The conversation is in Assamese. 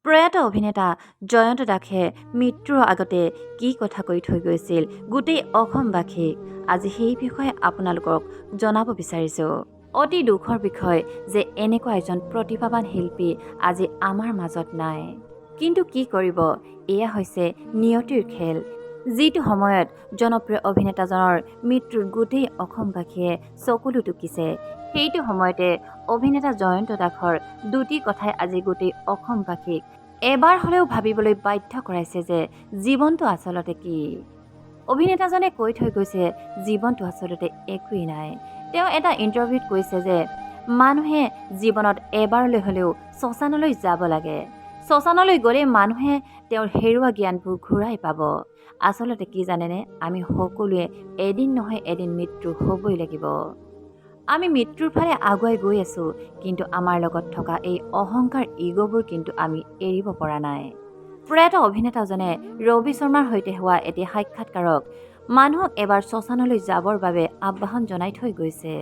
প্ৰয়াত অভিনেতা জয়ন্ত দাসে মৃত্যুৰ আগতে কি কথা কৈ থৈ গৈছিল গোটেই অসমবাসীক আজি সেই বিষয়ে আপোনালোকক জনাব বিচাৰিছোঁ। অতি দুখৰ বিষয় যে এনেকুৱা এজন প্ৰতিভাৱান শিল্পী আজি আমাৰ মাজত নাই। কিন্তু কি কৰিব, এয়া হৈছে নিয়তিৰ খেল। যিটো সময়ত জনপ্ৰিয় অভিনেতাজনৰ মৃত্যুত গোটেই অসমবাসীয়ে চকুলো টুকিছে, সেইটো সময়তে অভিনেতা জয়ন্ত দাসৰ দুটি কথাই আজি গোটেই অসমবাসীক এবাৰ হ'লেও ভাবিবলৈ বাধ্য কৰাইছে যে জীৱনটো আচলতে কি। অভিনেতাজনে কৈ থৈ গৈছে জীৱনটো আচলতে একোৱেই নাই। তেওঁ এটা ইণ্টাৰভিউত কৈছে যে মানুহে জীৱনত এবাৰলৈ হ'লেও শ্মশানলৈ যাব লাগে। শ্মশানলৈ গ'লে মানুহে তেওঁৰ হেৰুৱা জ্ঞানবোৰ ঘূৰাই পাব। আচলতে কি জানেনে, আমি সকলোৱে এদিন নহয় এদিন মৃত্যু হ'বই লাগিব। আমি মৃত্যুৰ ফালে আগুৱাই গৈ আছোঁ, কিন্তু আমাৰ লগত থকা এই অহংকাৰ ইগ'বোৰ কিন্তু আমি এৰিব পৰা নাই। প্ৰয়াত অভিনেতাজনে ৰবি শৰ্মাৰ সৈতে হোৱা এটি সাক্ষাৎকাৰক মানুহক এবাৰ শ্মশানলৈ যাবৰ বাবে আহ্বান জনাই থৈ গৈছে।